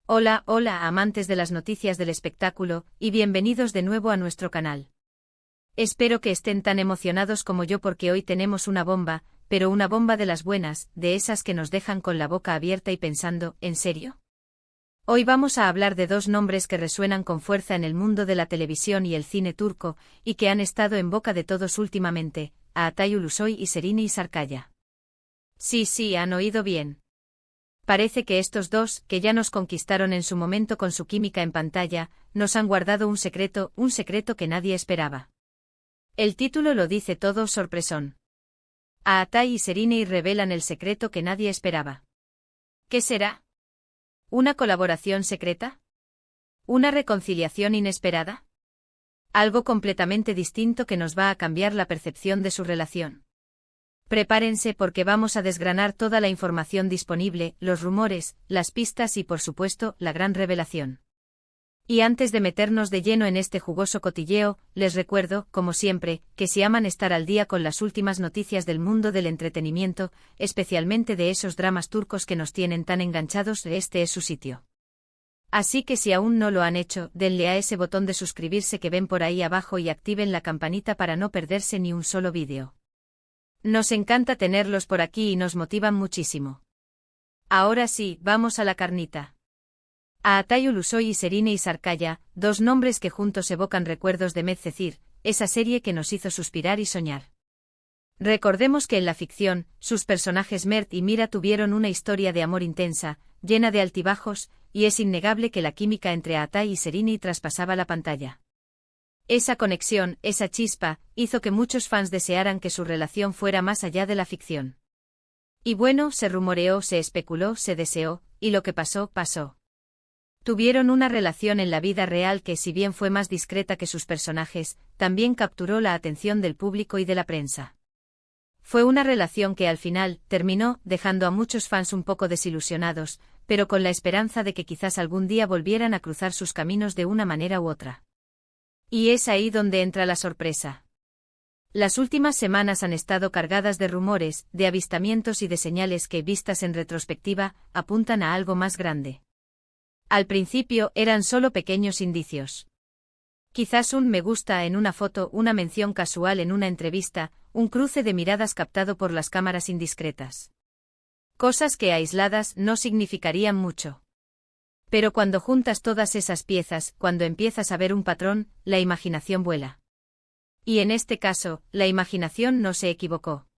Hola, hola, amantes de las noticias del espectáculo, y bienvenidos de nuevo a nuestro canal. Espero que estén tan emocionados como yo porque hoy tenemos una bomba, pero una bomba de las buenas, de esas que nos dejan con la boca abierta y pensando, ¿en serio? Hoy vamos a hablar de dos nombres que resuenan con fuerza en el mundo de la televisión y el cine turco, y que han estado en boca de todos últimamente, Atay Ulusoy y Serine Sarıkaya. Sí, han oído bien. Parece que estos dos, que ya nos conquistaron en su momento con su química en pantalla, nos han guardado un secreto que nadie esperaba. El título lo dice todo, sorpresón. Atay y Serine revelan el secreto que nadie esperaba. ¿Qué será? ¿Una colaboración secreta? ¿Una reconciliación inesperada? Algo completamente distinto que nos va a cambiar la percepción de su relación. Prepárense porque vamos a desgranar toda la información disponible, los rumores, las pistas y por supuesto, la gran revelación. Y antes de meternos de lleno en este jugoso cotilleo, les recuerdo, como siempre, que si aman estar al día con las últimas noticias del mundo del entretenimiento, especialmente de esos dramas turcos que nos tienen tan enganchados, este es su sitio. Así que si aún no lo han hecho, denle a ese botón de suscribirse que ven por ahí abajo y activen la campanita para no perderse ni un solo vídeo. Nos encanta tenerlos por aquí y nos motivan muchísimo. Ahora sí, vamos a la carnita. Atay Ulusoy y Serine Sarıkaya, dos nombres que juntos evocan recuerdos de Medcezir, esa serie que nos hizo suspirar y soñar. Recordemos que en la ficción, sus personajes Mert y Mira tuvieron una historia de amor intensa, llena de altibajos, y es innegable que la química entre Atay y Serine traspasaba la pantalla. Esa conexión, esa chispa, hizo que muchos fans desearan que su relación fuera más allá de la ficción. Y bueno, se rumoreó, se especuló, se deseó, y lo que pasó, pasó. Tuvieron una relación en la vida real que, si bien fue más discreta que sus personajes, también capturó la atención del público y de la prensa. Fue una relación que al final terminó dejando a muchos fans un poco desilusionados, pero con la esperanza de que quizás algún día volvieran a cruzar sus caminos de una manera u otra. Y es ahí donde entra la sorpresa. Las últimas semanas han estado cargadas de rumores, de avistamientos y de señales que, vistas en retrospectiva, apuntan a algo más grande. Al principio eran solo pequeños indicios. Quizás un me gusta en una foto, una mención casual en una entrevista, un cruce de miradas captado por las cámaras indiscretas. Cosas que aisladas no significarían mucho. Pero cuando juntas todas esas piezas, cuando empiezas a ver un patrón, la imaginación vuela. Y en este caso, la imaginación no se equivocó.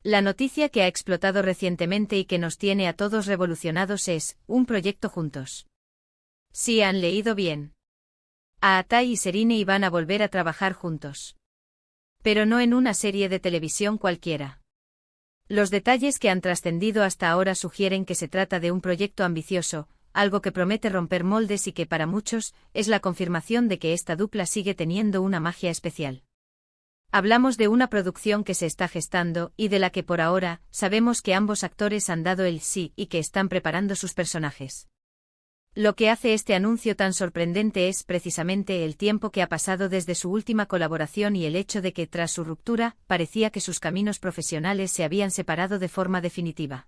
La noticia que ha explotado recientemente y que nos tiene a todos revolucionados es, un proyecto juntos. Sí, han leído bien. Atay y Serine van a volver a trabajar juntos. Pero no en una serie de televisión cualquiera. Los detalles que han trascendido hasta ahora sugieren que se trata de un proyecto ambicioso, algo que promete romper moldes y que para muchos es la confirmación de que esta dupla sigue teniendo una magia especial. Hablamos de una producción que se está gestando y de la que por ahora sabemos que ambos actores han dado el sí y que están preparando sus personajes. Lo que hace este anuncio tan sorprendente es precisamente el tiempo que ha pasado desde su última colaboración y el hecho de que tras su ruptura parecía que sus caminos profesionales se habían separado de forma definitiva.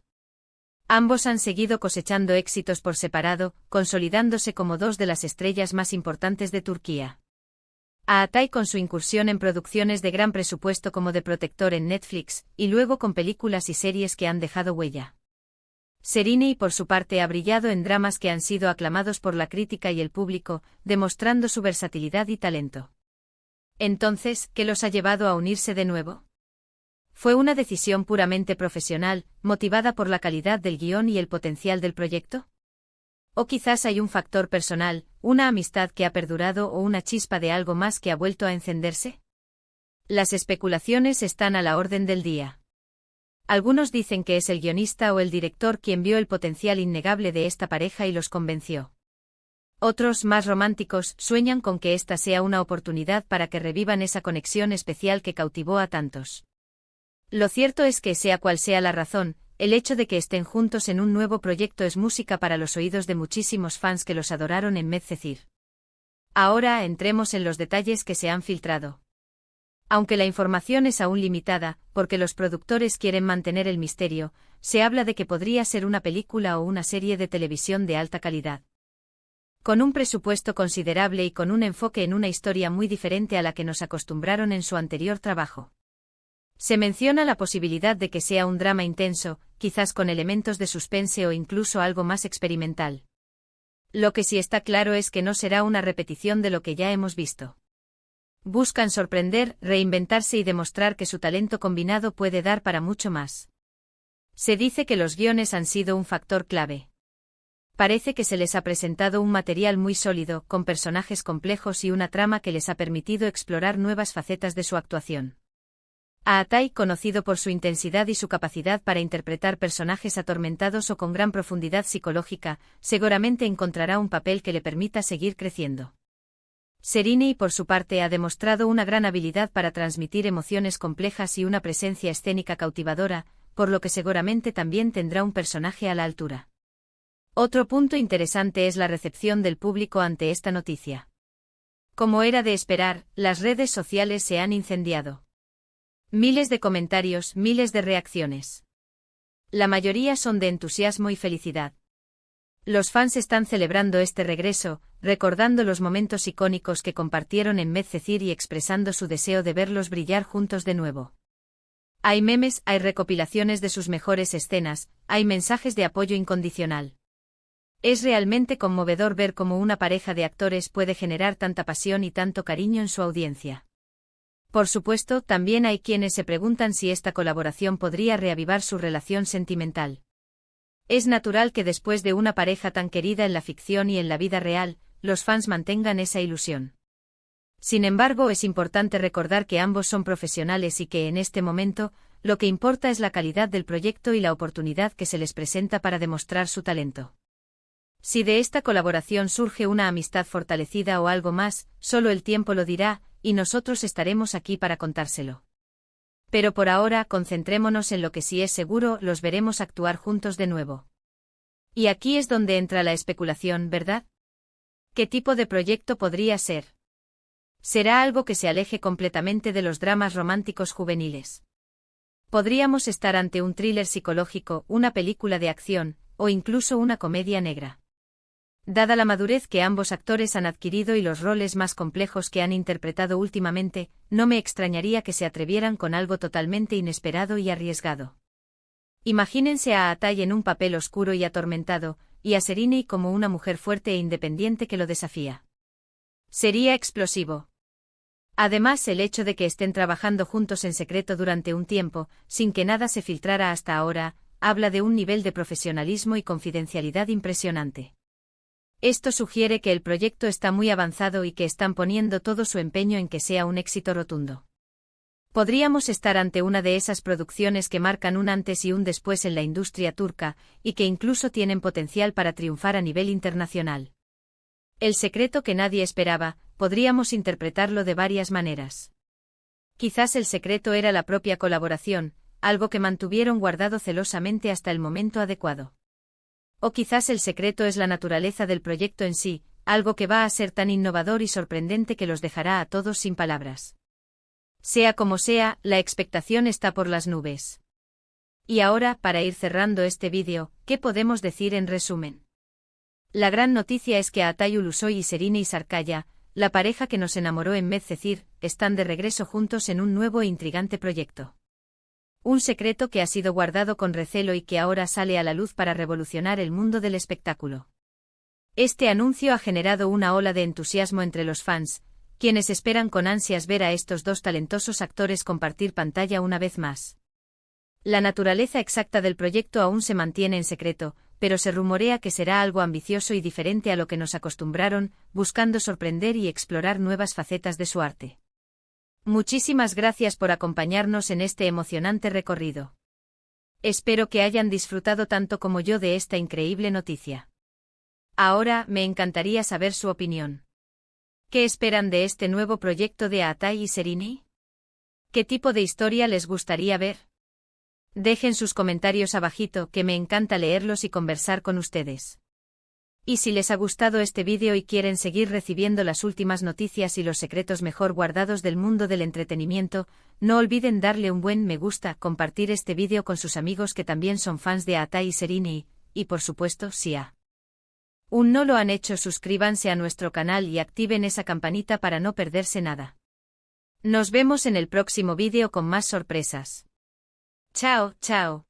Ambos han seguido cosechando éxitos por separado, consolidándose como dos de las estrellas más importantes de Turquía. Atay con su incursión en producciones de gran presupuesto como The Protector en Netflix, y luego con películas y series que han dejado huella. Serine, por su parte, ha brillado en dramas que han sido aclamados por la crítica y el público, demostrando su versatilidad y talento. Entonces, ¿qué los ha llevado a unirse de nuevo? ¿Fue una decisión puramente profesional, motivada por la calidad del guión y el potencial del proyecto? ¿O quizás hay un factor personal, una amistad que ha perdurado o una chispa de algo más que ha vuelto a encenderse? Las especulaciones están a la orden del día. Algunos dicen que es el guionista o el director quien vio el potencial innegable de esta pareja y los convenció. Otros, más románticos, sueñan con que esta sea una oportunidad para que revivan esa conexión especial que cautivó a tantos. Lo cierto es que, sea cual sea la razón, el hecho de que estén juntos en un nuevo proyecto es música para los oídos de muchísimos fans que los adoraron en Medcezir. Ahora entremos en los detalles que se han filtrado. Aunque la información es aún limitada, porque los productores quieren mantener el misterio, se habla de que podría ser una película o una serie de televisión de alta calidad. Con un presupuesto considerable y con un enfoque en una historia muy diferente a la que nos acostumbraron en su anterior trabajo. Se menciona la posibilidad de que sea un drama intenso, quizás con elementos de suspense o incluso algo más experimental. Lo que sí está claro es que no será una repetición de lo que ya hemos visto. Buscan sorprender, reinventarse y demostrar que su talento combinado puede dar para mucho más. Se dice que los guiones han sido un factor clave. Parece que se les ha presentado un material muy sólido, con personajes complejos y una trama que les ha permitido explorar nuevas facetas de su actuación. A Athai, conocido por su intensidad y su capacidad para interpretar personajes atormentados o con gran profundidad psicológica, seguramente encontrará un papel que le permita seguir creciendo. Serenei, por su parte, ha demostrado una gran habilidad para transmitir emociones complejas y una presencia escénica cautivadora, por lo que seguramente también tendrá un personaje a la altura. Otro punto interesante es la recepción del público ante esta noticia. Como era de esperar, las redes sociales se han incendiado. Miles de comentarios, miles de reacciones. La mayoría son de entusiasmo y felicidad. Los fans están celebrando este regreso, recordando los momentos icónicos que compartieron en Medcezir y expresando su deseo de verlos brillar juntos de nuevo. Hay memes, hay recopilaciones de sus mejores escenas, hay mensajes de apoyo incondicional. Es realmente conmovedor ver cómo una pareja de actores puede generar tanta pasión y tanto cariño en su audiencia. Por supuesto, también hay quienes se preguntan si esta colaboración podría reavivar su relación sentimental. Es natural que después de una pareja tan querida en la ficción y en la vida real, los fans mantengan esa ilusión. Sin embargo, es importante recordar que ambos son profesionales y que en este momento, lo que importa es la calidad del proyecto y la oportunidad que se les presenta para demostrar su talento. Si de esta colaboración surge una amistad fortalecida o algo más, solo el tiempo lo dirá, y nosotros estaremos aquí para contárselo. Pero por ahora, concentrémonos en lo que sí es seguro, los veremos actuar juntos de nuevo. Y aquí es donde entra la especulación, ¿verdad? ¿Qué tipo de proyecto podría ser? ¿Será algo que se aleje completamente de los dramas románticos juveniles? Podríamos estar ante un thriller psicológico, una película de acción, o incluso una comedia negra. Dada la madurez que ambos actores han adquirido y los roles más complejos que han interpretado últimamente, no me extrañaría que se atrevieran con algo totalmente inesperado y arriesgado. Imagínense a Athai en un papel oscuro y atormentado, y a Serenei como una mujer fuerte e independiente que lo desafía. Sería explosivo. Además, el hecho de que estén trabajando juntos en secreto durante un tiempo, sin que nada se filtrara hasta ahora, habla de un nivel de profesionalismo y confidencialidad impresionante. Esto sugiere que el proyecto está muy avanzado y que están poniendo todo su empeño en que sea un éxito rotundo. Podríamos estar ante una de esas producciones que marcan un antes y un después en la industria turca, y que incluso tienen potencial para triunfar a nivel internacional. El secreto que nadie esperaba, podríamos interpretarlo de varias maneras. Quizás el secreto era la propia colaboración, algo que mantuvieron guardado celosamente hasta el momento adecuado. O quizás el secreto es la naturaleza del proyecto en sí, algo que va a ser tan innovador y sorprendente que los dejará a todos sin palabras. Sea como sea, la expectación está por las nubes. Y ahora, para ir cerrando este vídeo, ¿qué podemos decir en resumen? La gran noticia es que Athai Ulusoy y Serenei Sarkaya, la pareja que nos enamoró en Medcezir, están de regreso juntos en un nuevo e intrigante proyecto. Un secreto que ha sido guardado con recelo y que ahora sale a la luz para revolucionar el mundo del espectáculo. Este anuncio ha generado una ola de entusiasmo entre los fans, quienes esperan con ansias ver a estos dos talentosos actores compartir pantalla una vez más. La naturaleza exacta del proyecto aún se mantiene en secreto, pero se rumorea que será algo ambicioso y diferente a lo que nos acostumbraron, buscando sorprender y explorar nuevas facetas de su arte. Muchísimas gracias por acompañarnos en este emocionante recorrido. Espero que hayan disfrutado tanto como yo de esta increíble noticia. Ahora, me encantaría saber su opinión. ¿Qué esperan de este nuevo proyecto de Athai y Serenei? ¿Qué tipo de historia les gustaría ver? Dejen sus comentarios abajito, que me encanta leerlos y conversar con ustedes. Y si les ha gustado este vídeo y quieren seguir recibiendo las últimas noticias y los secretos mejor guardados del mundo del entretenimiento, no olviden darle un buen me gusta, compartir este vídeo con sus amigos que también son fans de Athai y Serenei, y por supuesto, si ha ¿Aún no lo han hecho? Suscríbanse a nuestro canal y activen esa campanita para no perderse nada. Nos vemos en el próximo vídeo con más sorpresas. Chao, chao.